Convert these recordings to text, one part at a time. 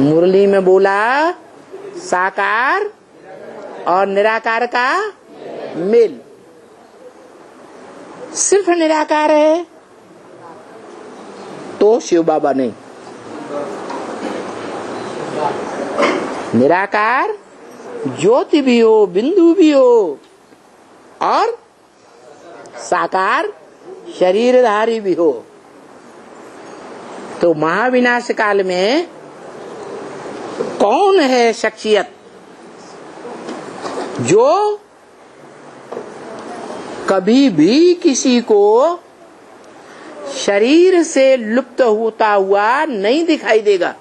मुरली में बोला साकार और निराकार का मेल। सिर्फ निराकार है तो शिव बाबा नहीं। निराकार ज्योति भी हो, बिंदु भी हो, और साकार शरीरधारी भी हो। तो महाविनाश काल में कौन है शख्सियत जो कभी भी किसी को शरीर से लुप्त होता हुआ नहीं दिखाई देगा?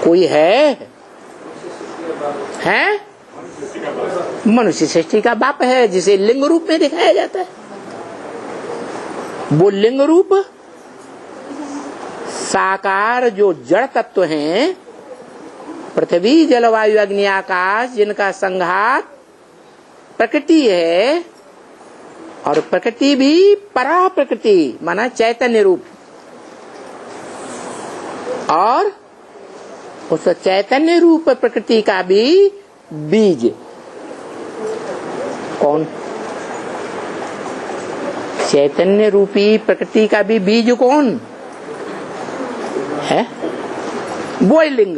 कोई है? मनुष्य सृष्टि का बाप है, जिसे लिंग रूप में दिखाया जाता है। वो लिंग रूप साकार जो जड़ तत्व हैं, पृथ्वी जल वायु अग्नि आकाश, जिनका संघात प्रकृति है, और प्रकृति भी परा प्रकृति माना चैतन्य रूप, और उस चैतन्य रूप प्रकृति का भी बीज कौन? चैतन्य रूपी प्रकृति का भी बीज कौन है? वो लिंग।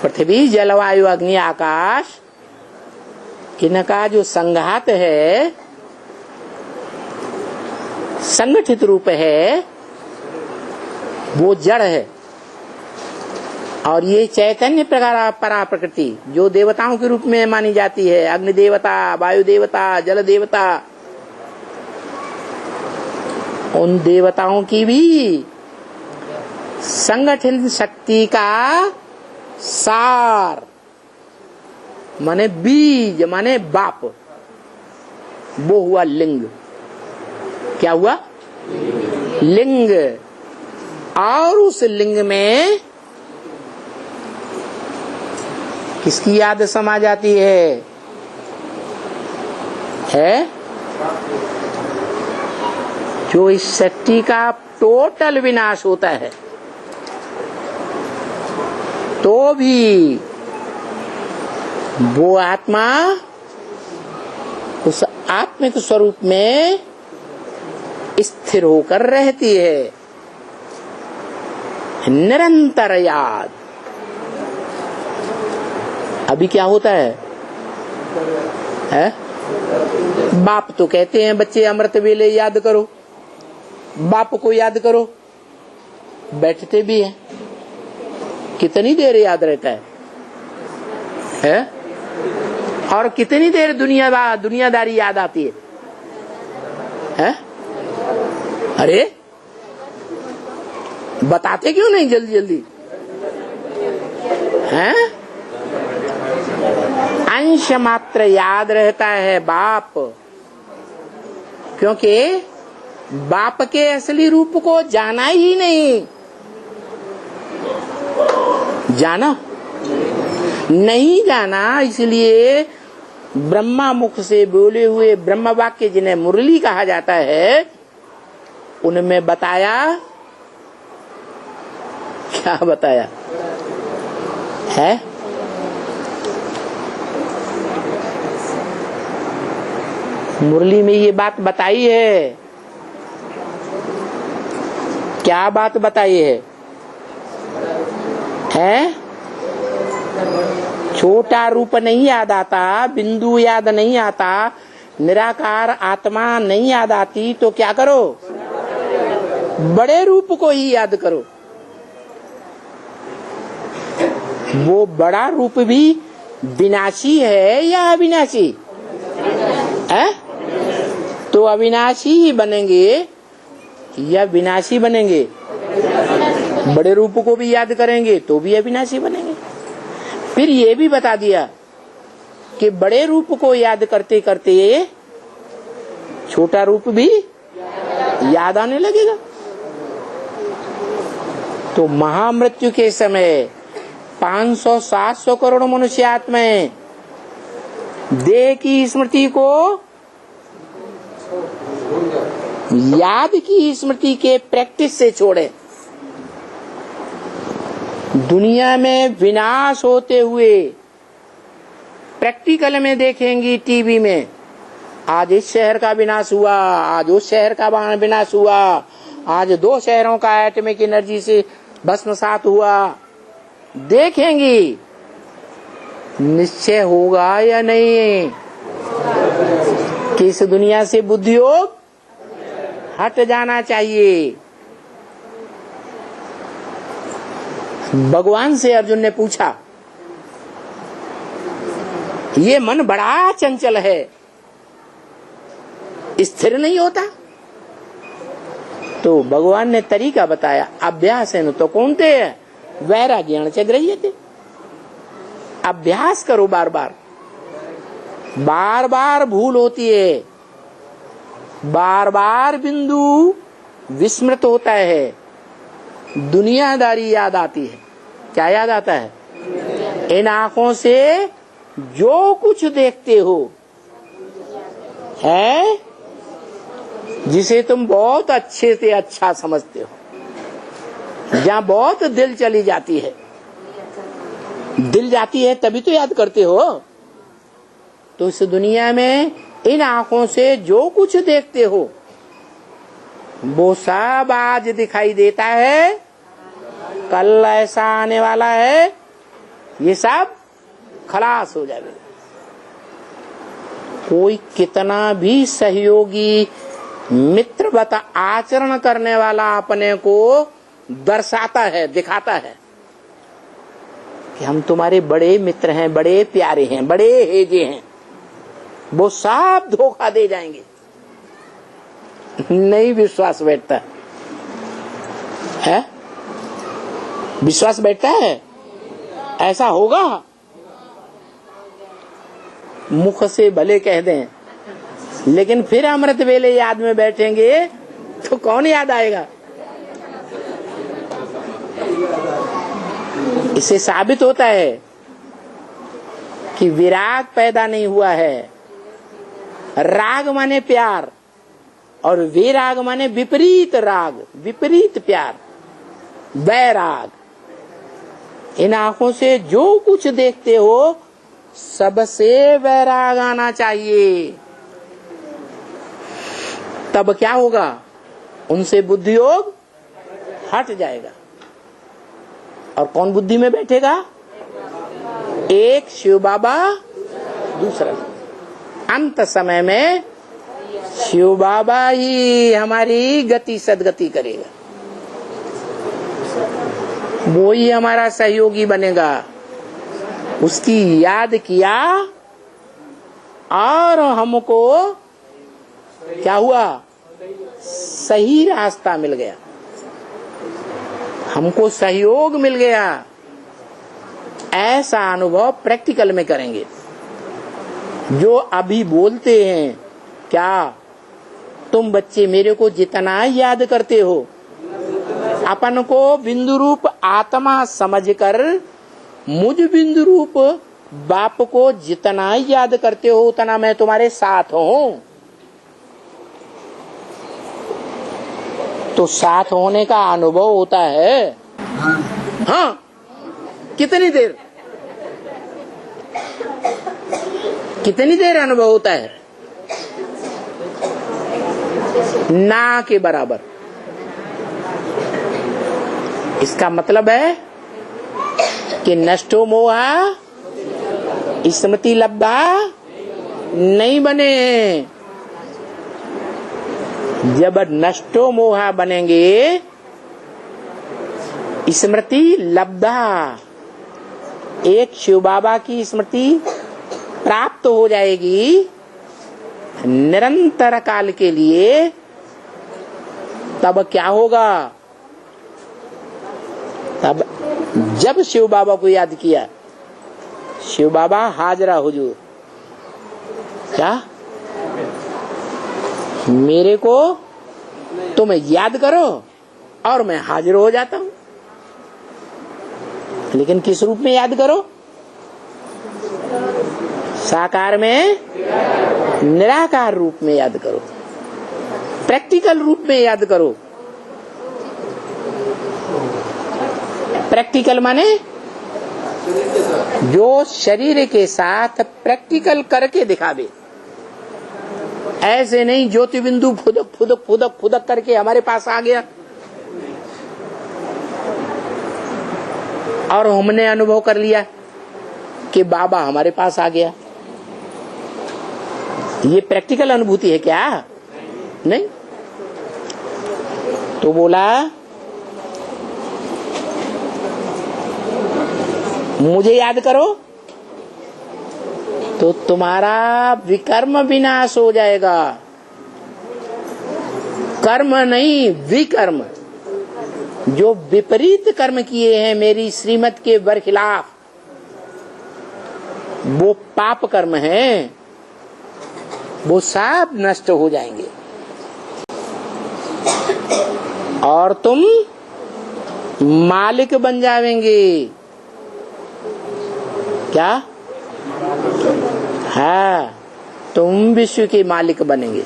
पृथ्वी जल वायु अग्नि आकाश, इनका जो संघात है, संगठित रूप है, वो जड़ है। और ये चैतन्य प्रकार परा प्रकृति जो देवताओं के रूप में मानी जाती है, अग्नि देवता, वायु देवता, जल देवता, उन देवताओं की भी संगठन शक्ति का सार माने बीज माने बाप, वो हुआ लिंग। क्या हुआ? लिंग। और उस लिंग में किसकी याद समा जाती है? जो इस सृष्टि का टोटल विनाश होता है तो भी वो आत्मा उस आत्मिक स्वरूप में स्थिर होकर रहती है। निरंतर याद। अभी क्या होता है? बाप तो कहते हैं बच्चे अमृत वेले याद करो, बाप को याद करो, बैठते भी हैं। कितनी देर याद रहता है? और कितनी देर दुनियादारी याद आती है? अरे बताते क्यों नहीं जल्दी जल्दी? अंश मात्र याद रहता है बाप, क्योंकि बाप के असली रूप को जाना ही नहीं। जाना नहीं जाना, इसलिए ब्रह्मा मुख से बोले हुए ब्रह्म वाक्य जिन्हें मुरली कहा जाता है, उनमें बताया क्या बताया है? मुरली में ये बात बताई है। क्या बात बताई है? छोटा रूप नहीं याद आता, बिंदु याद नहीं आता, निराकार आत्मा नहीं याद आती, तो क्या करो? बड़े रूप को ही याद करो। वो बड़ा रूप भी विनाशी है या अविनाशी है? तो अविनाशी ही बनेंगे या विनाशी बनेंगे? बड़े रूप को भी याद करेंगे तो भी अविनाशी बनेंगे। फिर ये भी बता दिया कि बड़े रूप को याद करते करते छोटा रूप भी याद आने लगेगा। तो महामृत्यु के समय 500-700 करोड़ मनुष्य आत्माएं देह की स्मृति को याद की स्मृति के प्रैक्टिस से छोड़े। दुनिया में विनाश होते हुए प्रैक्टिकल में देखेंगी टीवी में, आज इस शहर का विनाश हुआ, आज उस शहर का विनाश हुआ, आज 2 शहरों का एटॉमिक एनर्जी से भस्मसात हुआ, देखेंगी। निश्चय होगा या नहीं कि इस दुनिया से बुद्धियोग हट जाना चाहिए। भगवान से अर्जुन ने पूछा, ये मन बड़ा चंचल है, स्थिर नहीं होता। तो भगवान ने तरीका बताया, अभ्यास है न तो कौनते वैराग्यण च गृह्यते। अभ्यास करो, बार बार बार बार भूल होती है, बार बार बिंदु विस्मृत होता है, दुनियादारी याद आती है। क्या याद आता है? इन आंखों से जो कुछ देखते हो है, जिसे तुम बहुत अच्छे से अच्छा समझते हो, जहाँ बहुत दिल चली जाती है, दिल जाती है तभी तो याद करते हो। तो इस दुनिया में इन आंखों से जो कुछ देखते हो वो सब आज दिखाई देता है, कल ऐसा आने वाला है, ये सब खलास हो जाएगा। कोई कितना भी सहयोगी मित्रवत आचरण करने वाला अपने को दर्शाता है, दिखाता है कि हम तुम्हारे बड़े मित्र हैं, बड़े प्यारे हैं, बड़े हेजे हैं, वो सब धोखा दे जाएंगे। नहीं विश्वास बैठता है? विश्वास बैठता है? ऐसा होगा? मुख से भले कह दें, लेकिन फिर अमृत वेले याद में बैठेंगे तो कौन याद आएगा? इससे साबित होता है कि विराग पैदा नहीं हुआ है। राग माने प्यार और विराग माने विपरीत राग, विपरीत प्यार, वैराग। इन आंखों से जो कुछ देखते हो सबसे वैराग आना चाहिए, तब क्या होगा? उनसे बुद्धियोग हट जाएगा। और कौन बुद्धि में बैठेगा? एक शिव बाबा, दूसरा। अंत समय में शिव बाबा ही हमारी गति सदगति करेगा, वो ही हमारा सहयोगी बनेगा। उसकी याद किया और हमको क्या हुआ? सही रास्ता मिल गया, हमको सहयोग मिल गया। ऐसा अनुभव प्रैक्टिकल में करेंगे। जो अभी बोलते हैं, क्या तुम बच्चे मेरे को जितना याद करते हो, अपन को बिंदु रूप आत्मा समझकर मुझ बिंदु रूप बाप को जितना याद करते हो उतना मैं तुम्हारे साथ हूं। तो साथ होने का अनुभव होता है। हाँ, कितनी देर, कितनी देर अनुभव होता है? ना के बराबर। इसका मतलब है कि नष्टो मोहा स्मृति लब्धा नहीं बने। जब नष्टो मोहा बनेंगे, स्मृति लब्धा, एक शिव बाबा की स्मृति प्राप्त हो जाएगी निरंतर काल के लिए। तब क्या होगा? तब जब शिव बाबा को याद किया, शिव बाबा हाजरा हुजूर, क्या मेरे को तुम याद करो और मैं हाजिर हो जाता हूं। लेकिन किस रूप में याद करो? साकार में, निराकार रूप में याद करो। प्रैक्टिकल रूप में याद करो। प्रैक्टिकल माने जो शरीर के साथ प्रैक्टिकल करके दिखावे। ऐसे नहीं ज्योति बिंदु फुदक फुदक फुदक फुदक करके हमारे पास आ गया और हमने अनुभव कर लिया कि बाबा हमारे पास आ गया। ये प्रैक्टिकल अनुभूति है क्या? नहीं। तो बोला मुझे याद करो तो तुम्हारा विकर्म विनाश हो जाएगा। कर्म नहीं, विकर्म। जो विपरीत कर्म किए हैं मेरी श्रीमत के बरखिलाफ, वो पाप कर्म है, वो सब नष्ट हो जाएंगे और तुम मालिक बन जाएंगे। क्या? हाँ, तुम विश्व के मालिक बनेंगे।